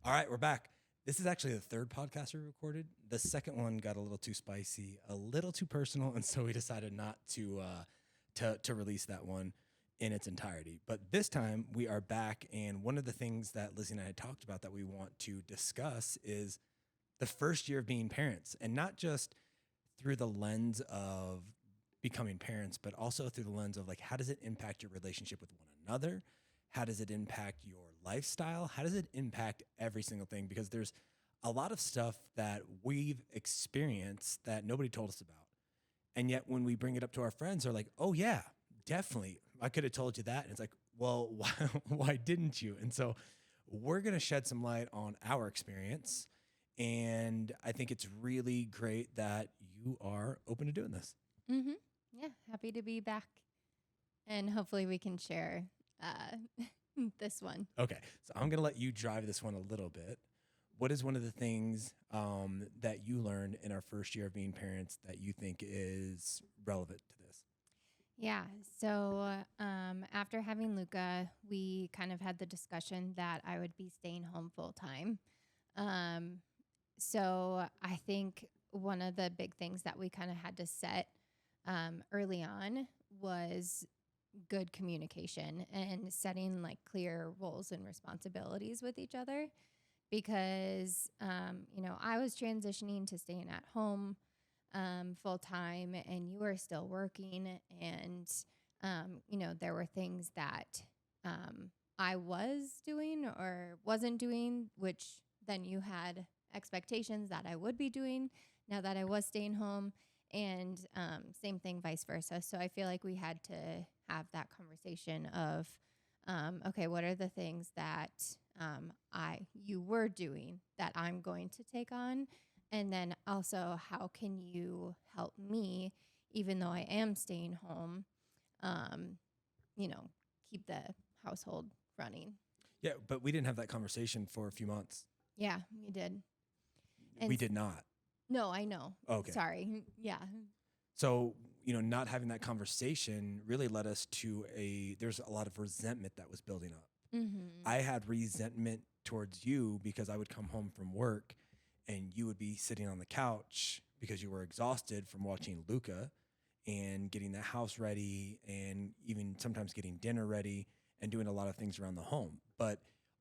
All right, we're back. This is actually the third podcast we recorded. The second one got a little too spicy, a little too personal, and so we decided not to release that one in its entirety. But this time we are back, and one of the things that Lizzie and I had talked about that we want to discuss is the first year of being parents, and not just through the lens of becoming parents, but also through the lens of like, how does it impact your relationship with one another? How does it impact your lifestyle? How does it impact every single thing? Because there's a lot of stuff that we've experienced that nobody told us about. And yet when we bring it up to our friends, they're like, oh yeah, definitely. I could have told you that. And it's like, well, why didn't you? And so we're going to shed some light on our experience. And I think it's really great that you are open to doing this. Mm-hmm. Yeah, happy to be back. And hopefully we can share this one. Okay, so I'm going to let you drive this one a little bit. What is one of the things that you learned in our first year of being parents that you think is relevant to this? Yeah, so after having Luca, we kind of had the discussion that I would be staying home full time. So I think one of the big things that we kind of had to set early on was good communication and setting like clear roles and responsibilities with each other because, I was transitioning to staying at home full time and you were still working. And, there were things that I was doing or wasn't doing, which then you had expectations that I would be doing now that I was staying home. And same thing, vice versa. So I feel like we had to have that conversation of, okay, what are the things that you were doing that I'm going to take on? And then also, how can you help me, even though I am staying home, keep the household running? Yeah, but we didn't have that conversation for a few months. Yeah, we did. And we did not. No, I know. Okay. Sorry. Yeah. So, not having that conversation really led us to there's a lot of resentment that was building up. Mm-hmm. I had resentment towards you because I would come home from work and you would be sitting on the couch because you were exhausted from watching Luca and getting the house ready and even sometimes getting dinner ready and doing a lot of things around the home. But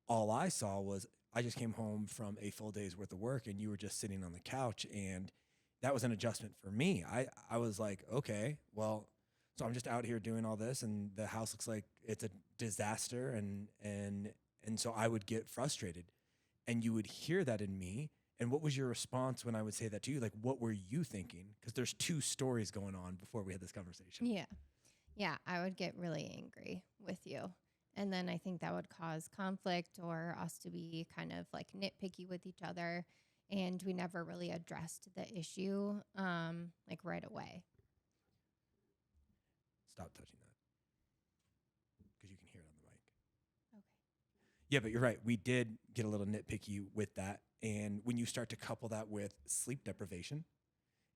all I saw was I just came home from a full day's worth of work and you were just sitting on the couch, and that was an adjustment for me. I was like, okay, well, so I'm just out here doing all this and the house looks like it's a disaster, and so I would get frustrated and you would hear that in me. And what was your response when I would say that to you? Like, what were you thinking? Because there's two stories going on before we had this conversation. Yeah. Yeah, I would get really angry with you. And then I think that would cause conflict or us to be kind of like nitpicky with each other. And we never really addressed the issue like right away. Stop touching that because you can hear it on the mic. Okay. Yeah, but you're right. We did get a little nitpicky with that. And when you start to couple that with sleep deprivation,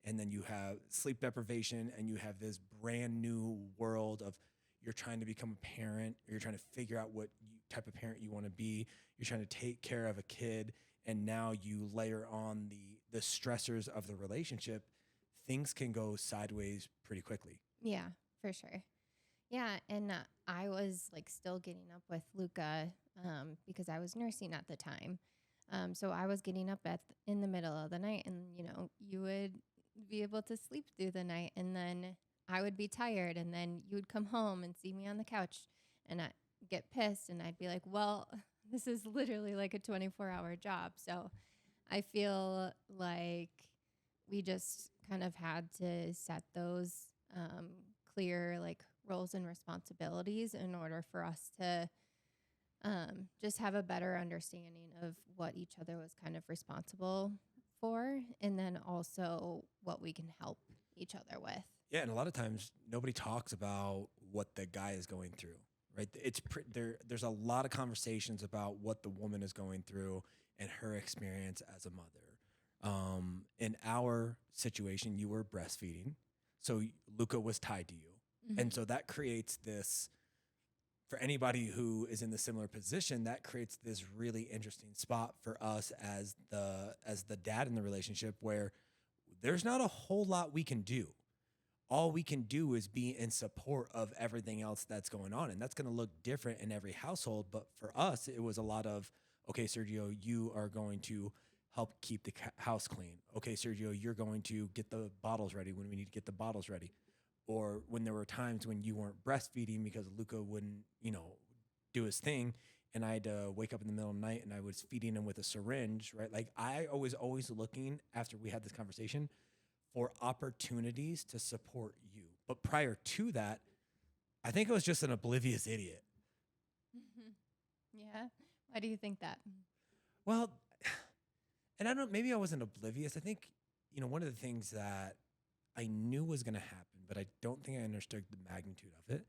and then you have sleep deprivation and you have this brand new world of you're trying to become a parent, or you're trying to figure out what type of parent you want to be. You're trying to take care of a kid, and now you layer on the stressors of the relationship. Things can go sideways pretty quickly. Yeah, for sure. Yeah, and I was like still getting up with Luca because I was nursing at the time. So I was getting up in the middle of the night, and you would be able to sleep through the night, and then I would be tired, and then you would come home and see me on the couch, and I'd get pissed, and I'd be like, well, this is literally like a 24-hour job. So I feel like we just kind of had to set those clear like roles and responsibilities in order for us to just have a better understanding of what each other was kind of responsible for, and then also what we can help each other with. Yeah, and a lot of times nobody talks about what the guy is going through, right? There's a lot of conversations about what the woman is going through and her experience as a mother. In our situation, you were breastfeeding, so Luca was tied to you, and so that creates this for anybody who is in the similar position, that creates this really interesting spot for us as the dad in the relationship, where there's not a whole lot we can do. All we can do is be in support of everything else that's going on. And that's going to look different in every household. But for us, it was a lot of, okay, Sergio, you are going to help keep the house clean. Okay, Sergio, you're going to get the bottles ready when we need to get the bottles ready. Or when there were times when you weren't breastfeeding because Luca wouldn't, do his thing. And I had to wake up in the middle of the night and I was feeding him with a syringe, right? Like I was always looking, after we had this conversation, for opportunities to support you. But prior to that, I think I was just an oblivious idiot. Yeah. Why do you think that? Well, and I don't, maybe I wasn't oblivious. I think, one of the things that I knew was going to happen, but I don't think I understood the magnitude of it,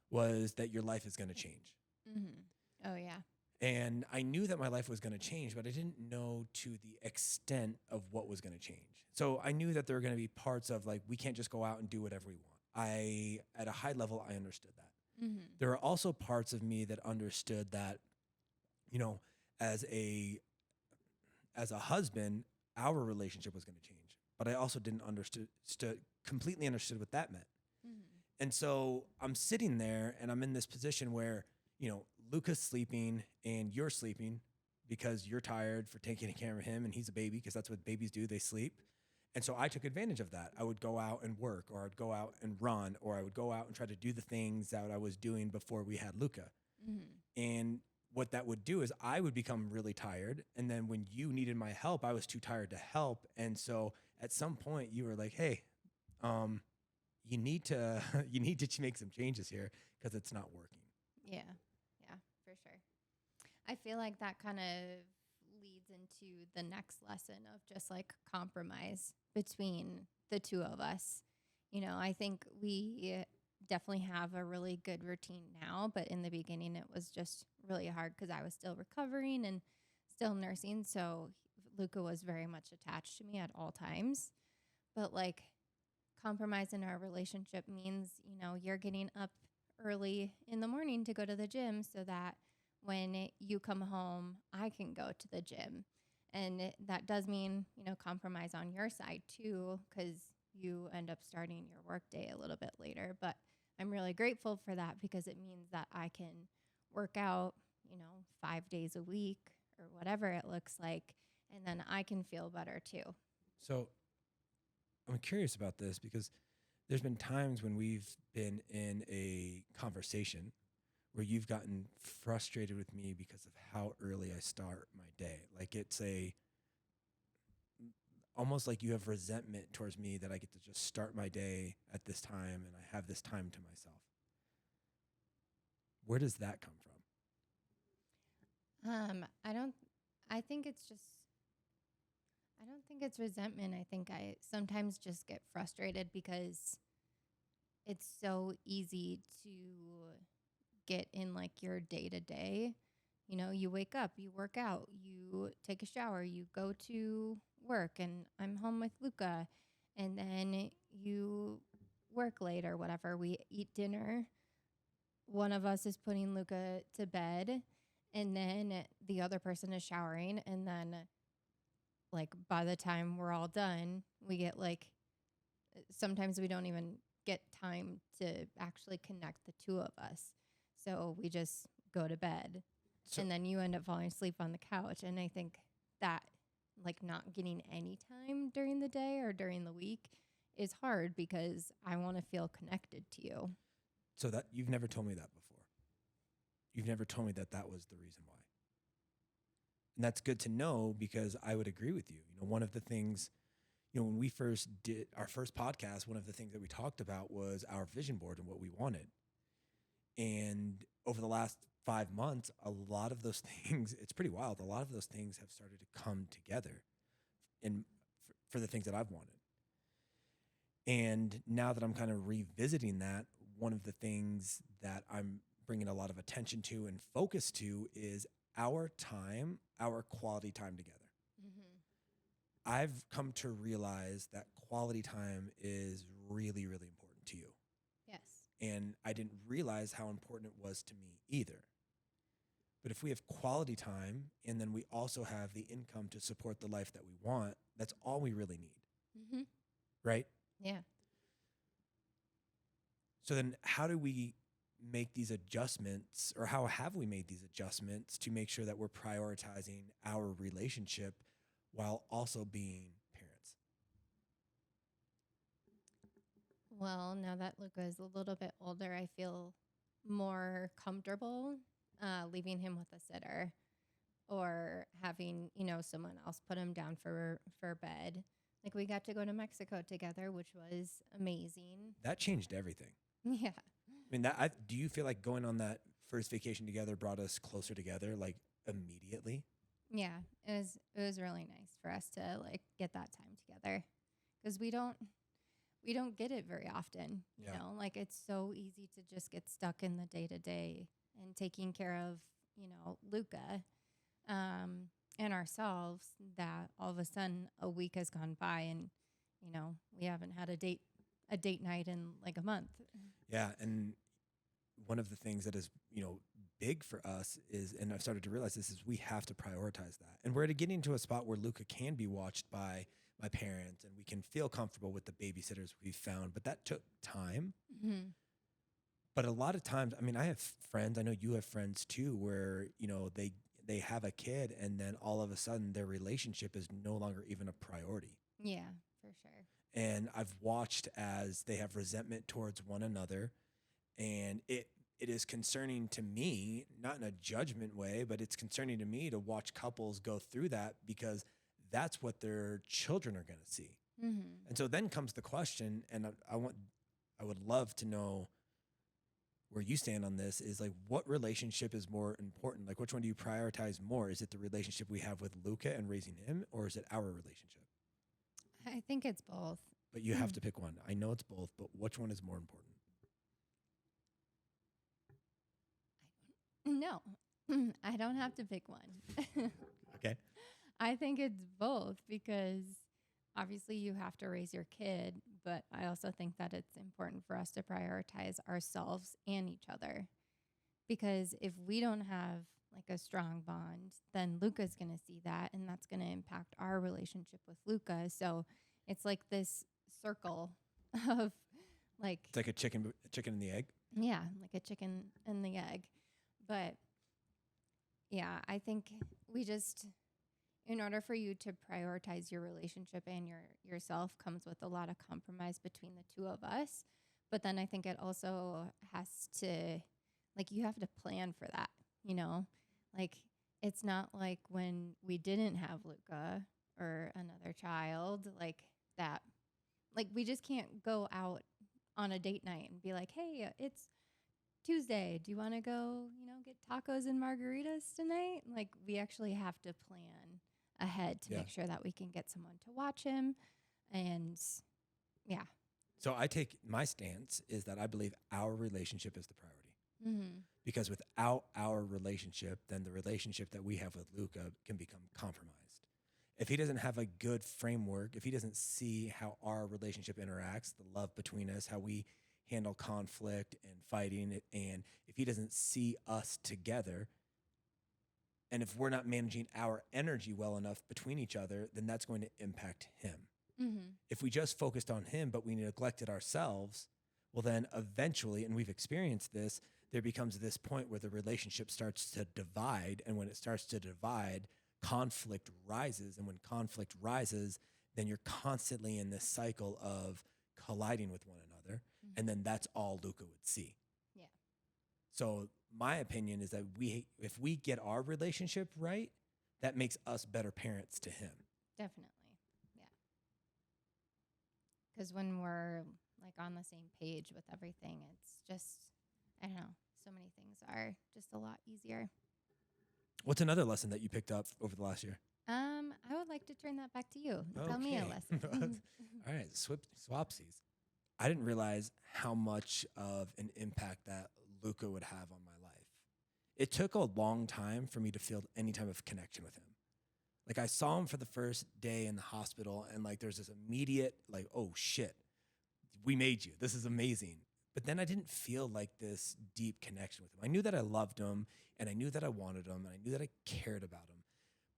was that your life is going to change. Mm-hmm. Oh, yeah. And I knew that my life was going to change, but I didn't know to the extent of what was going to change. So I knew that there were going to be parts of, like, we can't just go out and do whatever we want. At a high level, I understood that. Mm-hmm. There are also parts of me that understood that, as a husband, our relationship was going to change. But I also didn't completely understood what that meant. Mm-hmm. And so I'm sitting there and I'm in this position where, Luca's sleeping and you're sleeping because you're tired for taking care of him, and he's a baby because that's what babies do. They sleep. And so I took advantage of that. I would go out and work, or I'd go out and run, or I would go out and try to do the things that I was doing before we had Luca. Mm-hmm. And what that would do is I would become really tired. And then when you needed my help, I was too tired to help. And so at some point you were like, hey, you need to make some changes here because it's not working. Yeah. Yeah, for sure. I feel like that kind of leads into the next lesson of just like compromise between the two of us. I think we definitely have a really good routine now, but in the beginning it was just really hard because I was still recovering and still nursing. So Luca was very much attached to me at all times. But like, compromise in our relationship means, you're getting up early in the morning to go to the gym so that when you come home, I can go to the gym. And that does mean, compromise on your side too, because you end up starting your work day a little bit later. But I'm really grateful for that because it means that I can work out, 5 days a week or whatever it looks like. And then I can feel better too. So I'm curious about this because there's been times when we've been in a conversation where you've gotten frustrated with me because of how early I start my day. Like it's almost like you have resentment towards me that I get to just start my day at this time and I have this time to myself. Where does that come from? I think it's just, I don't think it's resentment. I think I sometimes just get frustrated because it's so easy to get in like your day to day. You wake up, you work out, you take a shower, you go to work, and I'm home with Luca. And then you work late or whatever. We eat dinner. One of us is putting Luca to bed, and then the other person is showering. And then, like, by the time we're all done, we get like, sometimes we don't even get time to actually connect the two of us. So we just go to bed. And then you end up falling asleep on the couch. And I think that, like, not getting any time during the day or during the week is hard because I want to feel connected to you. So that you've never told me that before. You've never told me that was the reason why. And that's good to know because I would agree with you. One of the things, when we first did our first podcast, one of the things that we talked about was our vision board and what we wanted. And over the last 5 months, a lot of those things, it's pretty wild. A lot of those things have started to come together for the things that I've wanted. And now that I'm kind of revisiting that, one of the things that I'm bringing a lot of attention to and focus to is our time, our quality time together. Mm-hmm. I've come to realize that quality time is really, really important to you. Yes. and I didn't realize how important it was to me either. But if we have quality time and then we also have the income to support the life that we want, that's all we really need, Mm-hmm. right? Yeah. So then how do we make these adjustments, or how have we made these adjustments to make sure that we're prioritizing our relationship while also being parents? Well, now that Luca is a little bit older, I feel more comfortable leaving him with a sitter or having, someone else put him down for bed. Like we got to go to Mexico together, which was amazing. That changed everything. Yeah. I mean, do you feel like going on that first vacation together brought us closer together, like immediately? Yeah. It was really nice for us to like get that time together because we don't get it very often, Yeah. like it's so easy to just get stuck in the day to day and taking care of, Luca, and ourselves, that all of a sudden a week has gone by and, we haven't had a date night in like a month. Yeah. And one of the things that is, big for us is, and I've started to realize this, is we have to prioritize that. And we're getting to a spot where Luca can be watched by my parents and we can feel comfortable with the babysitters we've found, but that took time. Mm-hmm. But a lot of times, I mean, I have friends, I know you have friends too, where, they have a kid and then all of a sudden their relationship is no longer even a priority. Yeah, for sure. And I've watched as they have resentment towards one another, and it is concerning to me, not in a judgment way, but it's concerning to me to watch couples go through that because that's what their children are going to see. Mm-hmm. And so then comes the question, and I would love to know where you stand on this, is like, what relationship is more important? Like, which one do you prioritize more? Is it the relationship we have with Luca and raising him, or is it our relationship? I think it's both. But you have to pick one. I know it's both, but which one is more important? No, I don't have to pick one. Okay. I think it's both because obviously you have to raise your kid, but I also think that it's important for us to prioritize ourselves and each other. Because if we don't have like a strong bond, then Luca's going to see that and that's going to impact our relationship with Luca. So it's like this circle of like, It's like a chicken and the egg. yeah, like a chicken and the egg. But yeah, I think we just, in order for you to prioritize your relationship and yourself comes with a lot of compromise between the two of us. But then I think it also has to, like, you have to plan for that, Like, it's not like when we didn't have Luca or another child, like that. Like, we just can't go out on a date night and be like, hey, it's Tuesday. Do you want to go, get tacos and margaritas tonight? Like, we actually have to plan ahead to make sure that we can get someone to watch him. And yeah. So my stance is that I believe our relationship is the priority. Mm-hmm. Because without our relationship, then the relationship that we have with Luca can become compromised. If he doesn't have a good framework, if he doesn't see how our relationship interacts, the love between us, how we handle conflict and fighting, and if he doesn't see us together, and if we're not managing our energy well enough between each other, then that's going to impact him. Mm-hmm. If we just focused on him, but we neglected ourselves, well, then eventually, and we've experienced this, there becomes this point where the relationship starts to divide. And when it starts to divide, conflict rises. And when conflict rises, then you're constantly in this cycle of colliding with one another. Mm-hmm. And then that's all Luca would see. Yeah. So my opinion is that if we get our relationship right, that makes us better parents to him. Definitely. Yeah. Because when we're like on the same page with everything, it's just, I don't know, so many things are just a lot easier. What's another lesson that you picked up over the last year? I would like to turn that back to you. Tell me a lesson. All right, swapsies. I didn't realize how much of an impact that Luca would have on my life. It took a long time for me to feel any type of connection with him. Like, I saw him for the first day in the hospital, and like there's this immediate like, oh shit, we made you. This is amazing. But then I didn't feel like this deep connection with him. I knew that I loved him and I knew that I wanted him and I knew that I cared about him.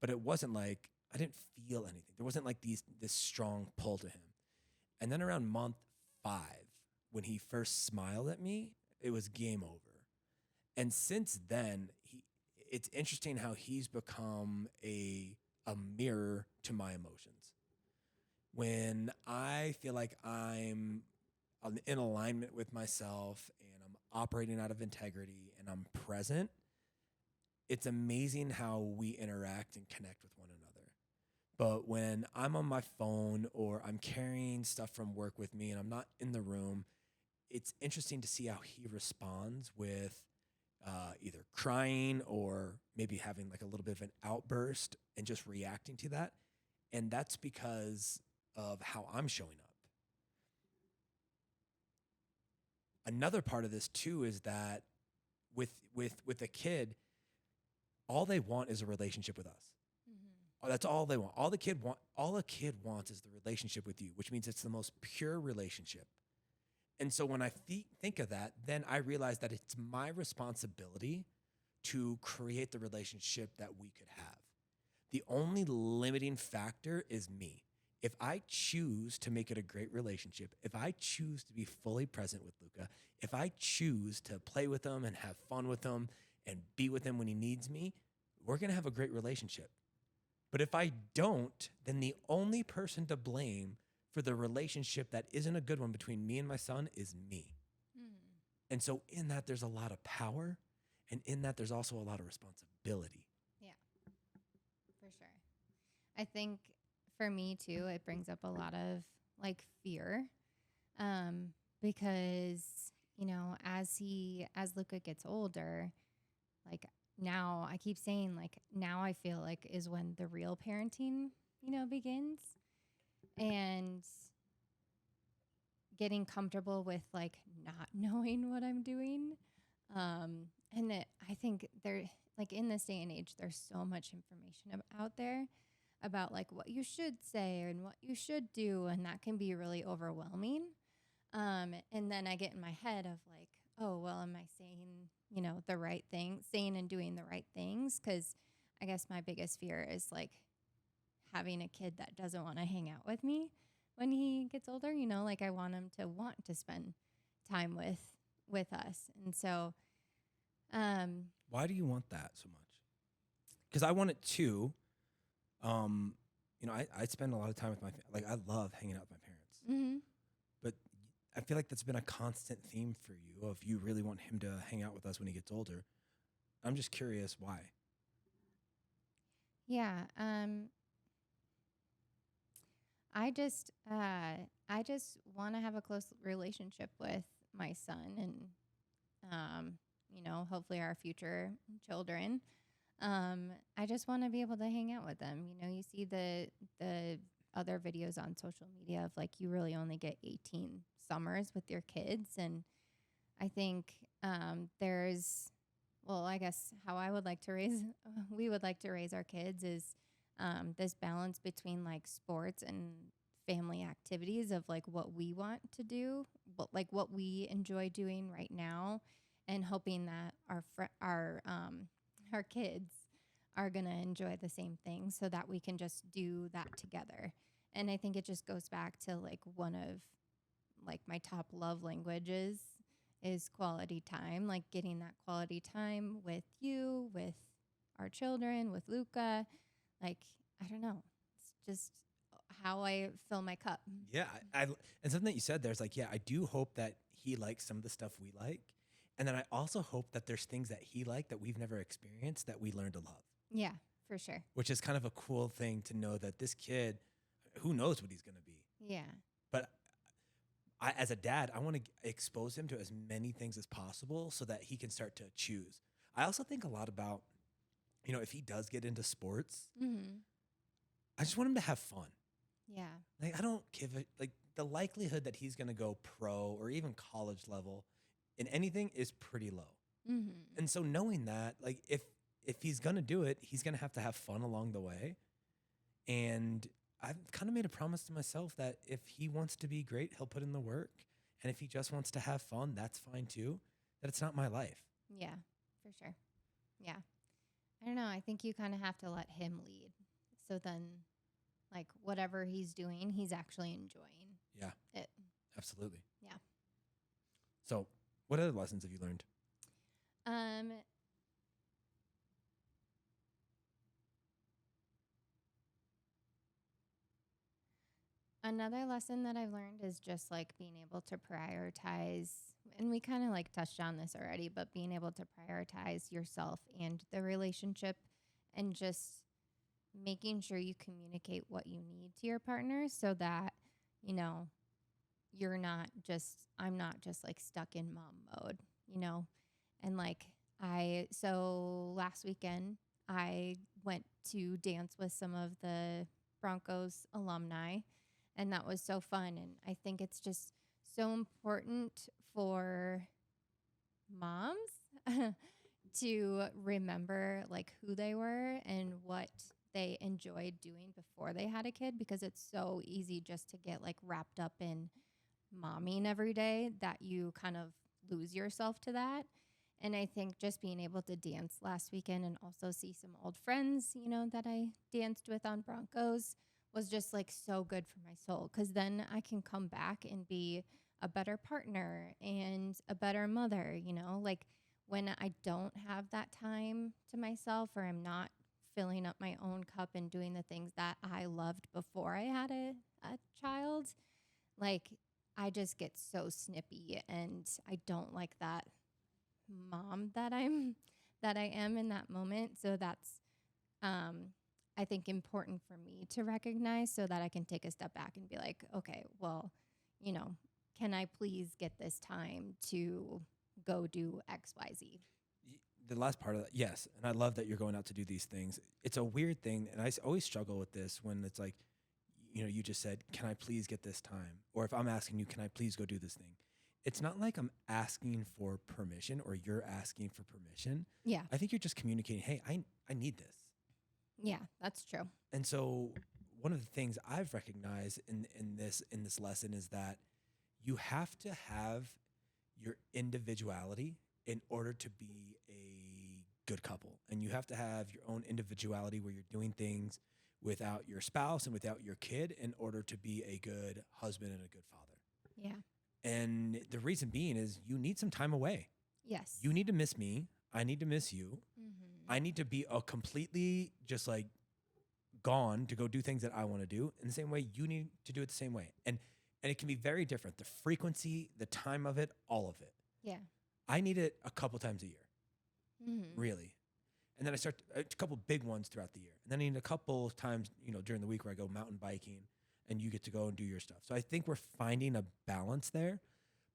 But it wasn't like I didn't feel anything. There wasn't like this strong pull to him. And then around month 5, when he first smiled at me, it was game over. And since then, it's interesting how he's become a mirror to my emotions. When I feel like I'm in alignment with myself and I'm operating out of integrity and I'm present, it's amazing how we interact and connect with one another. But when I'm on my phone or I'm carrying stuff from work with me and I'm not in the room, it's interesting to see how he responds with either crying or maybe having like a little bit of an outburst and just reacting to that. And that's because of how I'm showing up. Another part of this too is that with a kid, all they want is a relationship with us. That's all they want. All a kid wants is the relationship with you, which means it's the most pure relationship. And so when I think of that, then I realize that it's my responsibility to create the relationship that we could have. The only limiting factor is me. If I choose to make it a great relationship, if I choose to be fully present with Luca, if I choose to play with him and have fun with him and be with him when he needs me, we're going to have a great relationship. But if I don't, then the only person to blame for the relationship that isn't a good one between me and my son is me. And so in that, there's a lot of power, and in that, there's also a lot of responsibility. Yeah, for sure. I think for me too, it brings up a lot of like fear, because as Luca gets older, like now I keep saying like now I feel like is when the real parenting begins, and getting comfortable with like not knowing what I'm doing. And that I think there, like in this day and age, there's so much information out there about like what you should say and what you should do. And that can be really overwhelming. And then I get in my head of like, oh, well, am I saying, the right thing, saying and doing the right things? 'Cause I guess my biggest fear is like having a kid that doesn't want to hang out with me when he gets older, like I want him to want to spend time with us. And so, Why do you want that so much? Because I want it too. I spend a lot of time with like I love hanging out with my parents. But I feel like that's been a constant theme for you of you really want him to hang out with us when he gets older. I'm just curious why. yeah, I just want to have a close relationship with my son and, hopefully our future children. I just want to be able to hang out with them. You see the other videos on social media of like you really only get 18 summers with your kids, and I think I guess how I would like to we would like to raise our kids is this balance between like sports and family activities of like what we want to do, but like what we enjoy doing right now, and hoping that our kids are going to enjoy the same thing so that we can just do that together. And I think it just goes back to like one of like my top love languages is quality time, like getting that quality time with you, with our children, with Luca. Like, I don't know. It's just how I fill my cup. Yeah, and something that you said there's like, yeah, I do hope that he likes some of the stuff we like. And then I also hope that there's things that he liked that we've never experienced that we learn to love. Yeah, for sure. Which is kind of a cool thing to know that this kid, who knows what he's going to be. Yeah. But as a dad, I want to expose him to as many things as possible so that he can start to choose. I also think a lot about, if he does get into sports, I just want him to have fun. Yeah. Like, I don't give it, like, the likelihood that he's going to go pro or even college level in anything is pretty low. And so knowing that, like, if he's going to do it, he's going to have fun along the way. And I've kind of made a promise to myself that if he wants to be great, he'll put in the work. And if he just wants to have fun, that's fine too. That it's not my life. Yeah, for sure. Yeah. I don't know. I think you kind of have to let him lead. So then, like, whatever he's doing, he's actually enjoying Yeah, it. absolutely. Yeah. So what other lessons have you learned? Um, Another lesson that I've learned is just like being able to prioritize, and we kind of like touched on this already, but being able to prioritize yourself and the relationship and just making sure you communicate what you need to your partner so that, you know, I'm not just like stuck in mom mode, you know? And like, so last weekend, I went to dance with some of the Broncos alumni, and that was so fun. And I think it's just so important for moms to remember like who they were and what they enjoyed doing before they had a kid, because it's so easy just to get like wrapped up in momming every day that you kind of lose yourself to that. And I think just being able to dance last weekend and also see some old friends, you know, that I danced with on Broncos was just like so good for my soul, because then I can come back and be a better partner and a better mother, you know, like when I don't have that time to myself, or I'm not filling up my own cup and doing the things that I loved before I had a child, like I just get so snippy, and I don't like that mom that I am in that moment. So that's I think important for me to recognize so that I can take a step back and be like, okay, well, you know, can I please get this time to go do XYZ? The last part of that, yes. And I love that you're going out to do these things. It's a weird thing. And always struggle with this when it's like, you know, you just said, can I please get this time? Or if I'm asking you, can I please go do this thing? It's not like I'm asking for permission or you're asking for permission. Yeah. I think you're just communicating, hey, I need this. Yeah, that's true. And so one of the things I've recognized in this lesson is that you have to have your individuality in order to be a good couple. And you have to have your own individuality where you're doing things without your spouse and without your kid in order to be a good husband and a good father. Yeah. And the reason being is you need some time away. Yes. You need to miss me. I need to miss you. Mm-hmm. I need to be a completely just like gone to go do things that I want to do. In the same way, you need to do it the same way. And it can be very different. The frequency, the time of it, all of it. Yeah. I need it a couple times a year, Mm-hmm. really. And then I start a couple big ones throughout the year. And then I need a couple of times, you know, during the week where I go mountain biking and you get to go and do your stuff. So I think we're finding a balance there.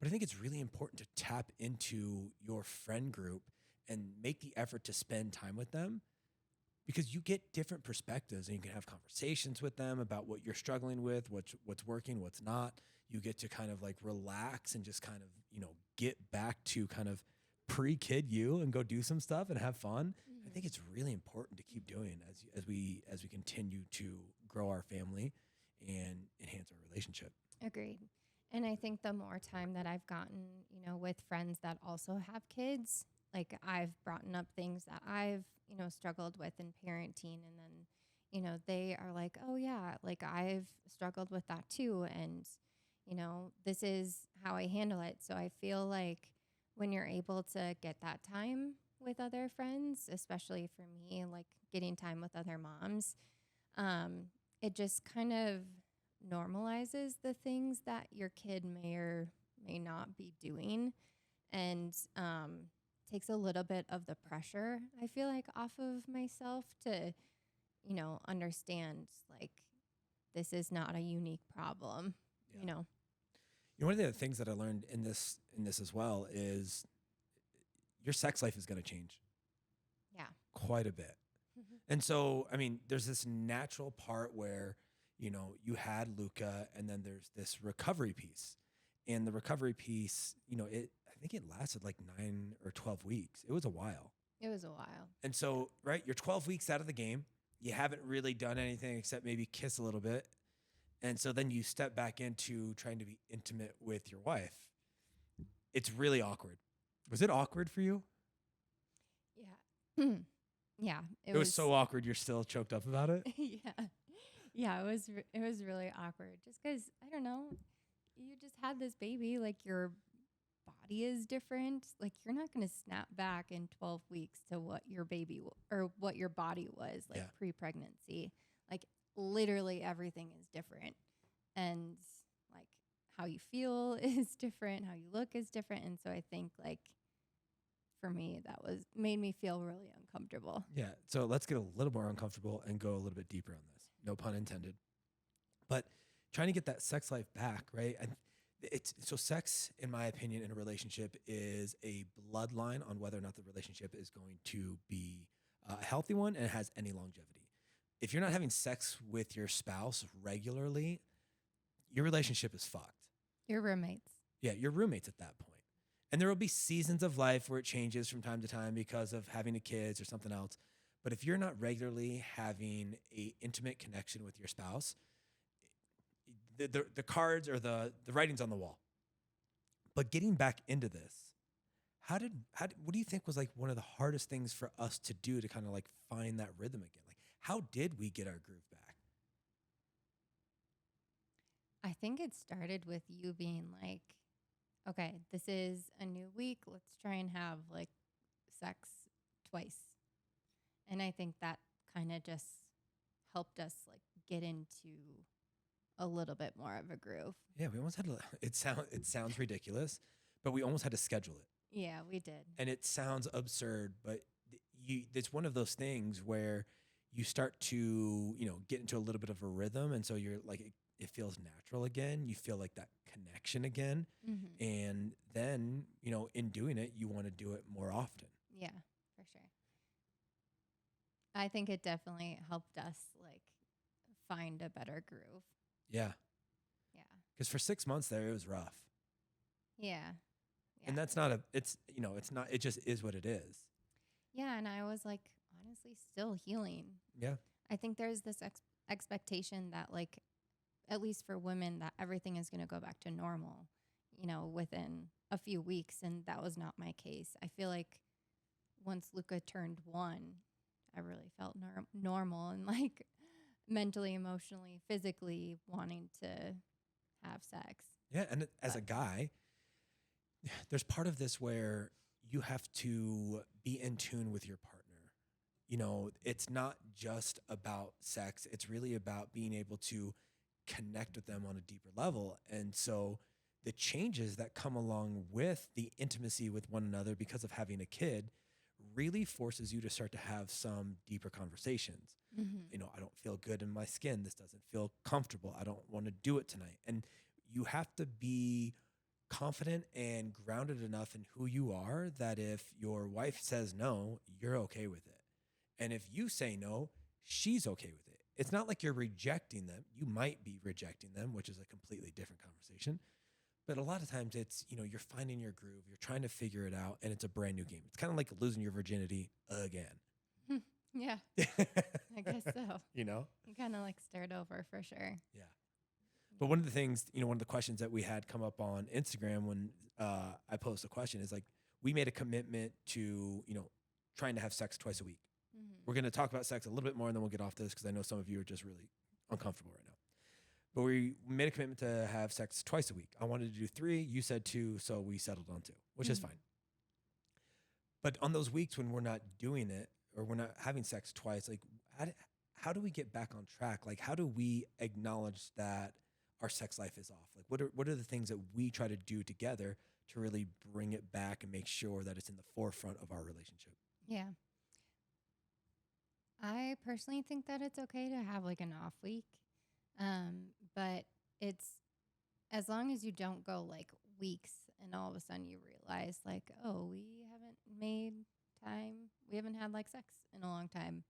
But I think it's really important to tap into your friend group and make the effort to spend time with them, because you get different perspectives and you can have conversations with them about what you're struggling with, what's working, what's not. You get to kind of like relax and just kind of, you know, get back to kind of pre-kid you and go do some stuff and have fun. I think it's really important to keep doing as we continue to grow our family and enhance our relationship. Agreed. And I think the more time that I've gotten, you know, with friends that also have kids, like I've brought up things that I've, you know, struggled with in parenting. And then, you know, they are like, oh, yeah, like I've struggled with that too. And, you know, this is how I handle it. So I feel like when you're able to get that time with other friends, especially for me, like getting time with other moms, it just kind of normalizes the things that your kid may or may not be doing, and takes a little bit of the pressure, I feel like, off of myself to, you know, understand like this is not a unique problem, Yeah. you know. You know, one of the other things that I learned in this as well is your sex life is going to change. Yeah. Quite a bit. And so, I mean, there's this natural part where, you know, you had Luca and then there's this recovery piece. And the recovery piece, you know, I think it lasted like 9 or 12 weeks. It was a while. It was a while. And so, right, you're 12 weeks out of the game. You haven't really done anything except maybe kiss a little bit. And so then you step back into trying to be intimate with your wife. it's really awkward. Was it awkward for you? Yeah. Yeah. It was so awkward. You're still choked up about it. Yeah. Yeah. It was really awkward just because, I don't know, you just had this baby, like your body is different. Like you're not going to snap back in 12 weeks to what your baby or what your body was like pre-pregnancy. Like literally everything is different. And like how you feel is different, how you look is different. And so I think like for me, that made me feel really uncomfortable. Yeah. So let's get a little more uncomfortable and go a little bit deeper on this. No pun intended. But trying to get that sex life back, right? And so sex, in my opinion, in a relationship is a bloodline on whether or not the relationship is going to be a healthy one and has any longevity. If you're not having sex with your spouse regularly, your relationship is fucked. Your roommates. Yeah, your roommates at that point. And there will be seasons of life where it changes from time to time because of having a kids or something else. But if you're not regularly having a intimate connection with your spouse, the cards or the writing's on the wall. But getting back into this, what do you think was like one of the hardest things for us to do to kind of like find that rhythm again? Like, how did we get our groove back? I think it started with you being like, okay, this is a new week. Let's try and have like sex twice. And I think that kind of just helped us like get into a little bit more of a groove. Yeah, we almost had to, it sounds ridiculous, but we almost had to schedule it. Yeah, we did. And it sounds absurd, but it's one of those things where you start to, get into a little bit of a rhythm. And so you're like, it feels natural again. You feel like that connection again. Mm-hmm. And then, in doing it, you want to do it more often. Yeah, for sure. I think it definitely helped us like find a better groove. Yeah. Yeah. Because for 6 months there, it was rough. Yeah. And that's not it's not, it just is what it is. Yeah. And I was like, honestly, still healing. Yeah. I think there's this expectation that like, at least for women, that everything is going to go back to normal, within a few weeks. And that was not my case. I feel like once Luca turned 1, I really felt normal and like mentally, emotionally, physically wanting to have sex. Yeah. And as a guy, there's part of this where you have to be in tune with your partner. It's not just about sex. It's really about being able to connect with them on a deeper level. And so the changes that come along with the intimacy with one another because of having a kid really forces you to start to have some deeper conversations. Mm-hmm. I don't feel good in my skin. This doesn't feel comfortable. I don't want to do it tonight. And you have to be confident and grounded enough in who you are that if your wife says no, you're okay with it. And if you say no, she's okay with it. It's not like you're rejecting them. You might be rejecting them, which is a completely different conversation. But a lot of times it's, you're finding your groove, you're trying to figure it out, and it's a brand new game. It's kind of like losing your virginity again. Yeah, I guess so. You kind of like start over for sure. Yeah. But one of the things, one of the questions that we had come up on Instagram when I posed a question is like, we made a commitment to, trying to have sex twice a week. Mm-hmm. We're going to talk about sex a little bit more and then we'll get off this because I know some of you are just really uncomfortable right now. But we made a commitment to have sex twice a week. I wanted to do 3. You said 2, so we settled on 2, which is fine. But on those weeks when we're not doing it or we're not having sex twice, like how do we get back on track? Like how do we acknowledge that our sex life is off? Like what are the things that we try to do together to really bring it back and make sure that it's in the forefront of our relationship? Yeah. I personally think that it's okay to have like an off week. But it's as long as you don't go like weeks and all of a sudden you realize like, oh, we haven't made time. We haven't had like sex in a long time.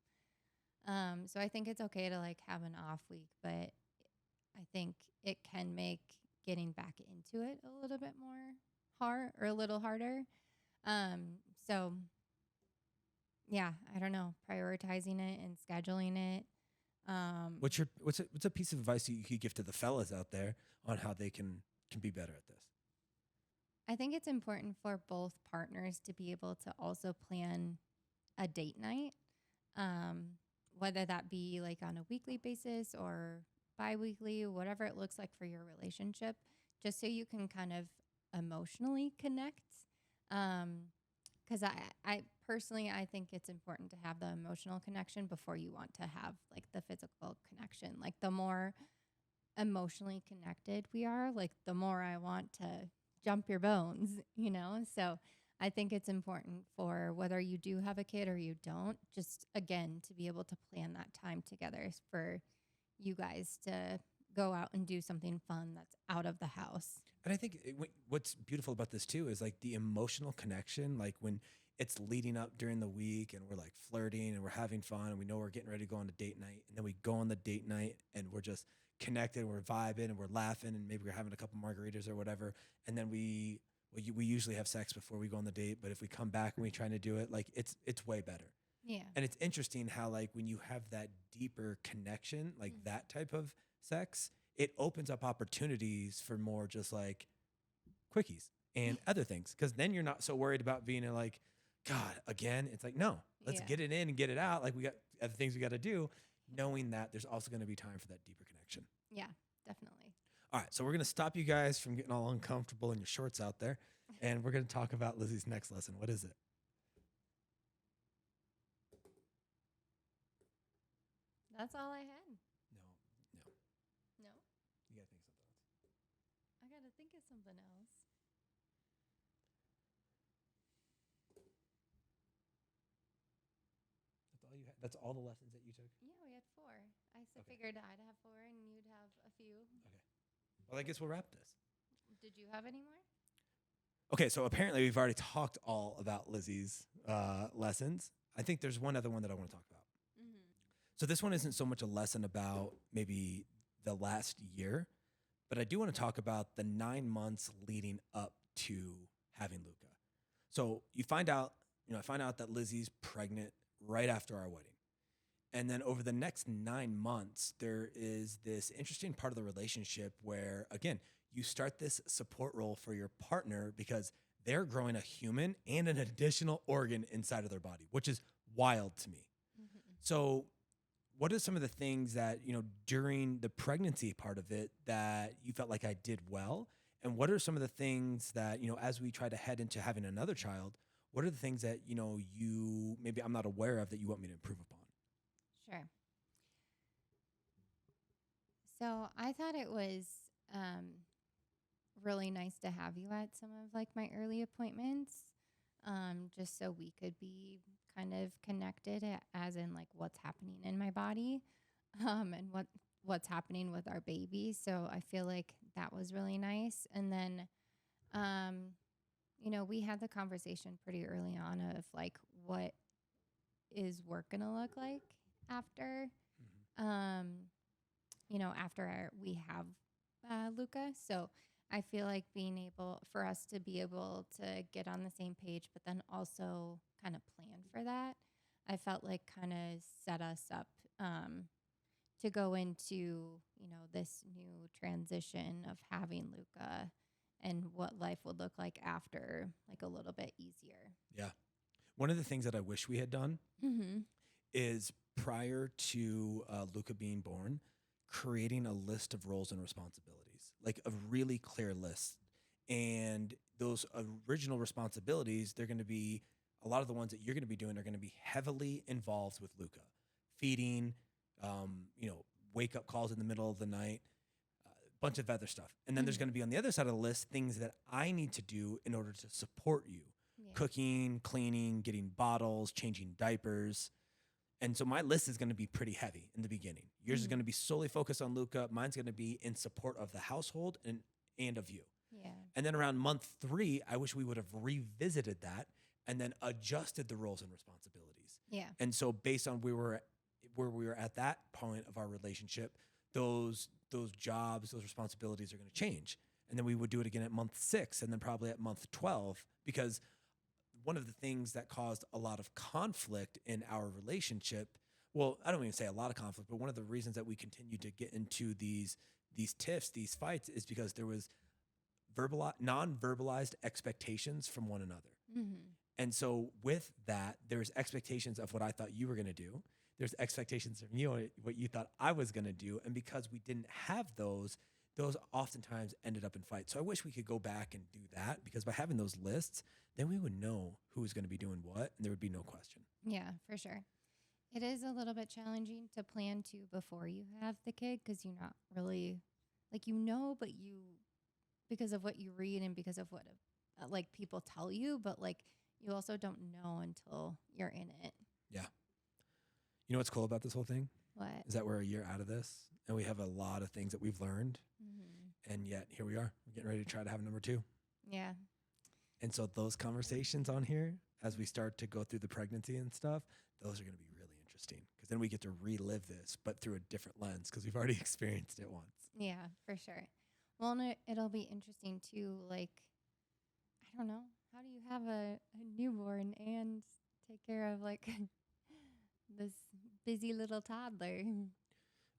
So I think it's okay to like have an off week, but I think it can make getting back into it a little bit more hard or a little harder. So yeah, I don't know, prioritizing it and scheduling it. What's a piece of advice that you could give to the fellas out there on how they can be better at this? I think it's important for both partners to be able to also plan a date night, um, whether that be like on a weekly basis or bi-weekly, whatever it looks like for your relationship, just so you can kind of emotionally connect. Because I personally, I think it's important to have the emotional connection before you want to have like the physical connection. Like the more emotionally connected we are, like the more I want to jump your bones, you know? So I think it's important for whether you do have a kid or you don't, just again, to be able to plan that time together for you guys to go out and do something fun that's out of the house. And I think what's beautiful about this too is like the emotional connection, like when it's leading up during the week and we're like flirting and we're having fun and we know we're getting ready to go on a date night. And then we go on the date night and we're just connected and we're vibing and we're laughing and maybe we're having a couple margaritas or whatever. And then we usually have sex before we go on the date. But if we come back and we trying to do it, like it's way better. Yeah. And it's interesting how like when you have that deeper connection, like that type of sex, it opens up opportunities for more just like quickies and other things. Cause then you're not so worried about being like, God, again. It's like, no, let's get it in and get it out. Like we got other things we got to do, knowing that there's also going to be time for that deeper connection. Yeah, definitely. All right. So we're going to stop you guys from getting all uncomfortable in your shorts out there. And we're going to talk about Lizzie's next lesson. What is it? That's all I had. No. No? You got to think something else. I got to think of something else. That's all you had. That's all the lessons that you took? Yeah, we had 4. I Okay. figured I'd have 4 and you'd have a few. Okay. Well, I guess we'll wrap this. Did you have any more? Okay, so apparently we've already talked all about Lizzie's lessons. I think there's one other one that I want to talk about. Mm-hmm. So this one isn't so much a lesson about maybe the last year, but I do want to talk about the 9 months leading up to having Luca. So I find out that Lizzie's pregnant right after our wedding. And then over the next 9 months, there is this interesting part of the relationship where, again, you start this support role for your partner because they're growing a human and an additional organ inside of their body, which is wild to me. Mm-hmm. So what are some of the things that, during the pregnancy part of it that you felt like I did well? And what are some of the things that, as we try to head into having another child, what are the things that, you maybe I'm not aware of that you want me to improve upon? Sure. So I thought it was really nice to have you at some of like my early appointments, just so we could be kind of connected, as in like what's happening in my body, and what's happening with our baby. So I feel like that was really nice. And then, we had the conversation pretty early on of like what is work gonna look like after, after we have Luca. So I feel like being able for us to be able to get on the same page, but then also kind of plan for that, I felt like kind of set us up to go into, this new transition of having Luca and what life would look like after, like a little bit easier. Yeah. One of the things that I wish we had done Mm-hmm. is prior to Luca being born, creating a list of roles and responsibilities, like a really clear list. And those original responsibilities, they're going to be a lot of the ones that you're going to be doing are going to be heavily involved with Luca, feeding, wake up calls in the middle of the night, a bunch of other stuff. And then there's going to be on the other side of the list things that I need to do in order to support you. Yeah. Cooking, cleaning, getting bottles, changing diapers. And so my list is going to be pretty heavy in the beginning. Yours is going to be solely focused on Luca. Mine's going to be in support of the household and of you. Yeah. And then around month 3, I wish we would have revisited that and then adjusted the roles and responsibilities. Yeah. And so based on where we were at that point of our relationship, those jobs, those responsibilities are going to change. And then we would do it again at month 6 and then probably at month 12, because one of the things that caused a lot of conflict in our relationship, well, I don't even say a lot of conflict, but one of the reasons that we continued to get into these tiffs, these fights, is because there was non-verbalized expectations from one another. Mm-hmm. And so with that, there's expectations of what I thought you were going to do. There's expectations from you, what you thought I was going to do. And because we didn't have those oftentimes ended up in fights. So I wish we could go back and do that, because by having those lists, then we would know who was going to be doing what, and there would be no question. Yeah, for sure. It is a little bit challenging to plan to before you have the kid, because you're not really like, but you, because of what you read and because of what like people tell you, but like you also don't know until you're in it. Yeah. You know what's cool about this whole thing? What? Is that we're a year out of this and we have a lot of things that we've learned. Mm-hmm. And yet here we are. We're getting ready to try to have number 2. Yeah. And so those conversations on here, as we start to go through the pregnancy and stuff, those are going to be really interesting, because then we get to relive this, but through a different lens, because we've already experienced it once. Yeah, for sure. Well, and it'll be interesting too. Like, I don't know, how do you have a newborn and take care of like this busy little toddler?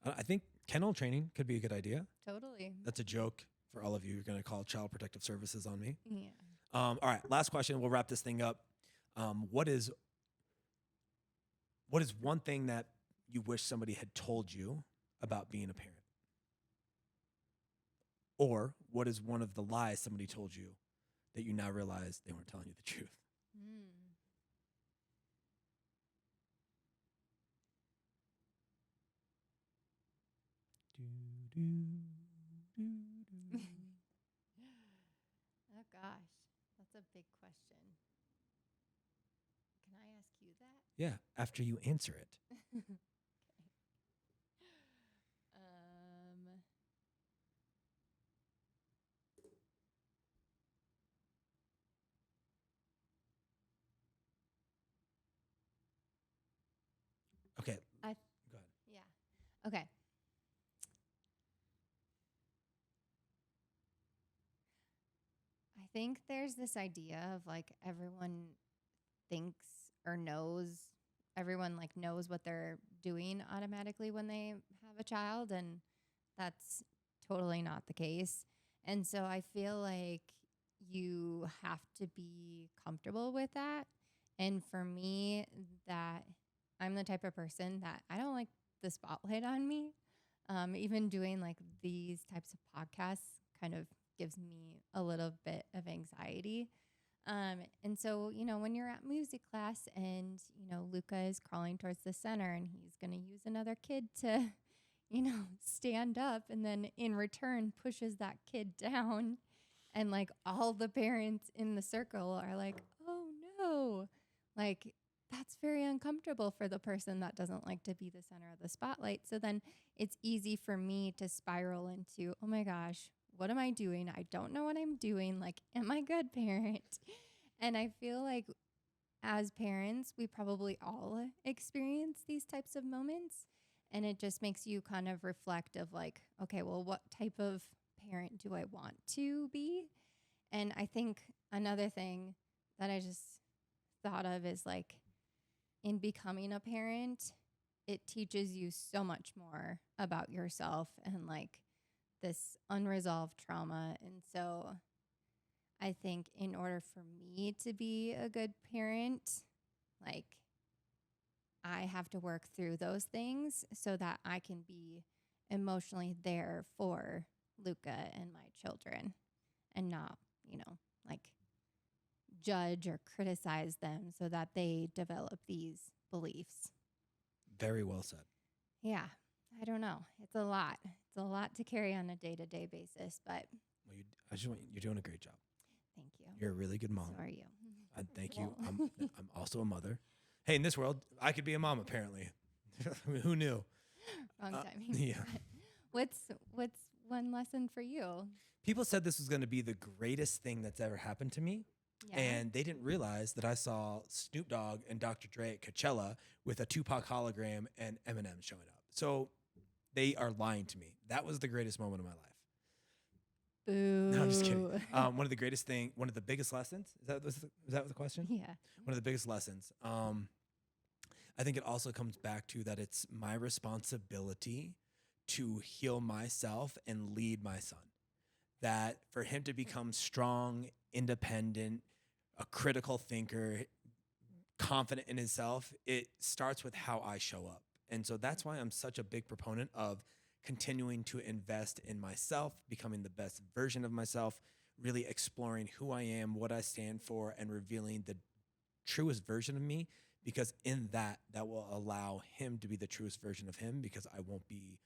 I think kennel training could be a good idea. Totally. That's a joke for all of you. You're going to call Child Protective Services on me. Yeah. All right, last question. We'll wrap this thing up. What is one thing that you wish somebody had told you about being a parent? Or what is one of the lies somebody told you that you now realize they weren't telling you the truth? Oh gosh, that's a big question. Can I ask you that? Yeah, after you answer it. Okay. Okay. I Go ahead. Yeah. Okay. I think there's this idea of like everyone thinks or knows, everyone like knows what they're doing automatically when they have a child, and that's totally not the case. And so I feel like you have to be comfortable with that. And for me, that I'm the type of person that I don't like the spotlight on me. Even doing like these types of podcasts kind of gives me a little bit of anxiety. And so, when you're at music class and, Luca is crawling towards the center and he's going to use another kid to, stand up, and then in return pushes that kid down. And like all the parents in the circle are like, oh no, like that's very uncomfortable for the person that doesn't like to be the center of the spotlight. So then it's easy for me to spiral into, oh my gosh, what am I doing? I don't know what I'm doing. Like, am I a good parent? And I feel like as parents, we probably all experience these types of moments. And it just makes you kind of reflect of like, okay, well, what type of parent do I want to be? And I think another thing that I just thought of is like, in becoming a parent, it teaches you so much more about yourself and like this unresolved trauma. And so I think in order for me to be a good parent, like I have to work through those things so that I can be emotionally there for Luca and my children, and not, like judge or criticize them so that they develop these beliefs. Very well said. Yeah. I don't know. It's a lot. It's a lot to carry on a day-to-day basis, but Well, you're doing a great job. thank you. You're a really good mom. So are you. Thank you. Well. I'm also a mother. Hey, in this world, I could be a mom, apparently. I mean, who knew? Wrong timing. Yeah. What's one lesson for you? People said this was going to be the greatest thing that's ever happened to me. Yeah. And they didn't realize that I saw Snoop Dogg and Dr. Dre at Coachella with a Tupac hologram and Eminem showing up. So they are lying to me. That was the greatest moment of my life. Boo. No, I'm just kidding. One of the biggest lessons. Is that the question? Yeah. One of the biggest lessons. I think it also comes back to that it's my responsibility to heal myself and lead my son. that for him to become strong, independent, a critical thinker, confident in himself, it starts with how I show up. And so that's why I'm such a big proponent of continuing to invest in myself, becoming the best version of myself, really exploring who I am, what I stand for, and revealing the truest version of me. Because in that will allow him to be the truest version of him, because I won't be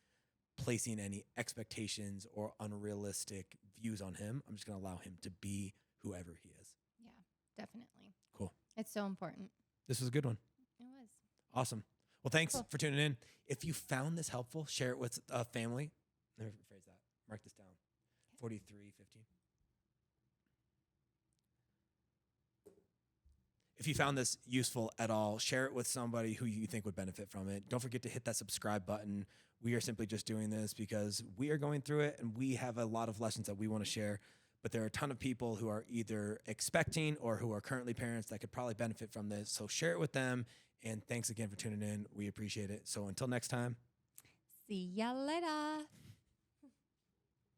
placing any expectations or unrealistic views on him. I'm just going to allow him to be whoever he is. Yeah, definitely. Cool. It's so important. This was a good one. It was. Awesome. Well, thanks Cool. for tuning in. If you found this helpful, share it with a family. Let me rephrase that. Mark this down. 43:15. If you found this useful at all, share it with somebody who you think would benefit from it. Don't forget to hit that subscribe button. We are simply just doing this because we are going through it and we have a lot of lessons that we want to share. But there are a ton of people who are either expecting or who are currently parents that could probably benefit from this. So share it with them. And thanks again for tuning in. We appreciate it. So until next time. See ya later.